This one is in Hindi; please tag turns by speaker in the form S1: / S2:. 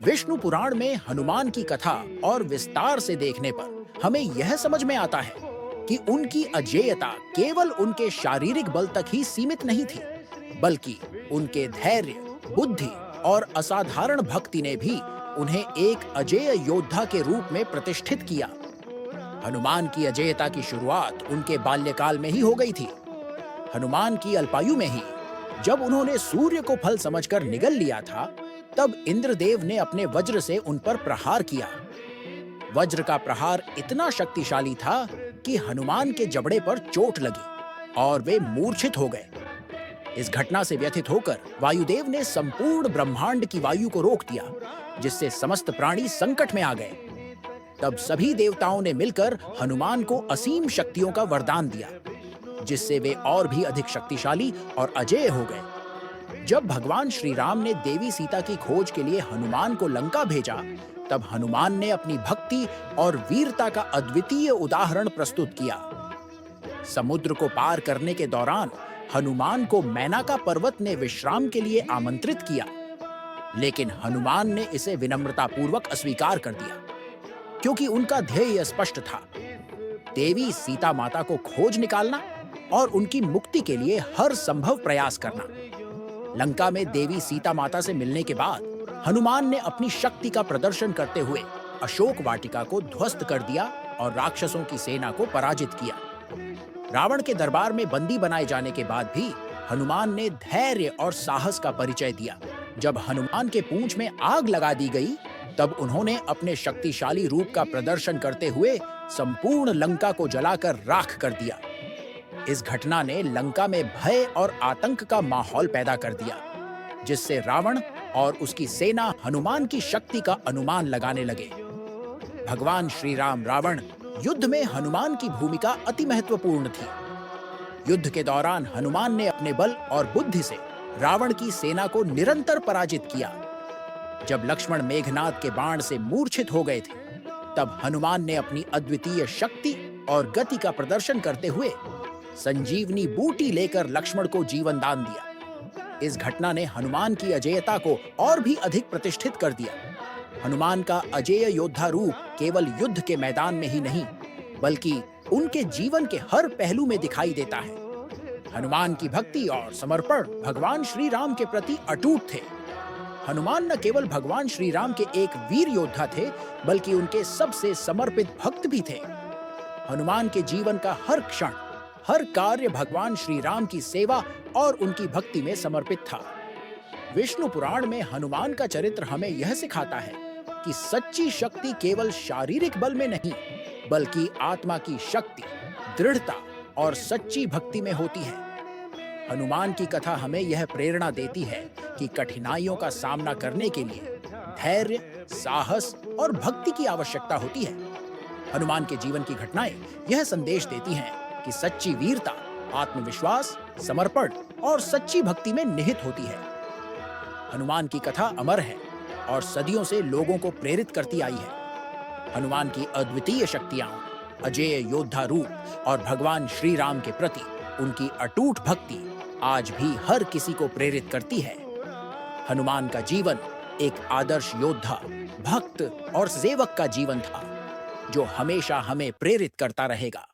S1: विष्णु पुराण में हनुमान की कथा और विस्तार से देखने पर हमें यह समझ में आता है कि उनकी अजेयता केवल उनके शारीरिक बल तक ही सीमित नहीं थी, बल्कि उनके धैर्य, बुद्धि और असाधारण भक्ति ने भी उन्हें एक अजेय योद्धा के रूप में प्रतिष्ठित किया। हनुमान की अजेयता की शुरुआत उनके बाल्यकाल में ही हो गई थी। हनुमान की अल्पायु में ही जब उन्होंने सूर्य को फल समझकर निगल लिया था, तब इंद्रदेव ने अपने वज्र से उन पर प्रहार किया। वज्र का प्रहार इतना शक्तिशाली था कि हनुमान के जबड़े पर चोट लगी और वे मूर्छित हो गए। इस घटना से व्यथित होकर वायुदेव ने संपूर्ण ब्रह्मांड की वायु को रोक दिया, जिससे समस्त प्राणी संकट में आ गए। तब सभी देवताओं ने मिलकर हनुमान को असीम शक्तियों का वरदान दिया, जिससे वे और भी अधिक शक्तिशाली और अजेय हो गए। जब भगवान श्री राम ने देवी सीता की खोज के लिए हनुमान को लंका भेजा, तब हनुमान ने अपनी भक्ति और वीरता का अद्वितीय उदाहरण प्रस्तुत किया। समुद्र को पार करने के दौरान हनुमान को मैनाका पर्वत ने विश्राम के लिए आमंत्रित किया, लेकिन हनुमान ने इसे विनम्रतापूर्वक अस्वीकार कर दिया, क्योंकि उनका ध्येय स्पष्ट था: देवी सीता माता को खोज निकालना और उनकी मुक्ति के लिए हर संभव प्रयास करना। लंका में देवी सीता माता से मिलने के बाद हनुमान ने अपनी शक्ति का प्रदर्शन करते हुए अशोक वाटिका को ध्वस्त कर दिया और राक्षसों की सेना को पराजित किया। रावण के दरबार में बंदी बनाए जाने के बाद भी हनुमान ने धैर्य और साहस का परिचय दिया। जब हनुमान के पूंछ में आग लगा दी गई, तब उन्होंने अपने शक्तिशाली रूप का प्रदर्शन करते हुए संपूर्ण लंका को जलाकर राख कर दिया। इस घटना ने लंका में भय और आतंक का माहौल पैदा कर दिया, जिससे रावण और उसकी सेना हनुमान की शक्ति का अनुमान लगाने लगे। भगवान श्री राम रावण युद्ध में हनुमान की भूमिका अति महत्वपूर्ण थी। युद्ध के दौरान हनुमान ने अपने बल और बुद्धि से रावण की सेना को निरंतर पराजित किया। जब लक्ष्मण मेघनाद के बाण से मूर्छित हो गए थे, तब हनुमान ने अपनी अद्वितीय शक्ति और गति का प्रदर्शन करते हुए संजीवनी बूटी लेकर लक्ष्मण को जीवन दान दिया। इस घटना ने हनुमान की अजेयता को और भी अधिक प्रतिष्ठित कर दिया। हनुमान का अजेय योद्धा रूप केवल युद्ध के मैदान में ही नहीं, बल्कि उनके जीवन के हर पहलू में दिखाई देता है। हनुमान की भक्ति और समर्पण भगवान श्री राम के प्रति अटूट थे। हनुमान न केवल भगवान श्री राम के एक वीर योद्धा थे, बल्कि उनके सबसे समर्पित भक्त भी थे। हनुमान के जीवन का हर क्षण, हर कार्य भगवान श्री राम की सेवा और उनकी भक्ति में समर्पित था। विष्णु पुराण में हनुमान का चरित्र हमें यह सिखाता है कि सच्ची शक्ति केवल शारीरिक बल में नहीं, बल्कि आत्मा की शक्ति, दृढ़ता और सच्ची भक्ति में होती है। हनुमान की कथा हमें यह प्रेरणा देती है कि कठिनाइयों का सामना करने के लिए धैर्य, साहस और भक्ति की आवश्यकता होती है। हनुमान के जीवन की घटनाएं यह संदेश देती हैं कि सच्ची वीरता आत्मविश्वास, समर्पण और सच्ची भक्ति में निहित होती है। हनुमान की कथा अमर है और सदियों से लोगों को प्रेरित करती आई है। हनुमान की अद्वितीय शक्तियां, अजेय योद्धा रूप और भगवान श्री राम के प्रति उनकी अटूट भक्ति आज भी हर किसी को प्रेरित करती है। हनुमान का जीवन एक आदर्श योद्धा, भक्त और सेवक का जीवन था, जो हमेशा हमें प्रेरित करता रहेगा।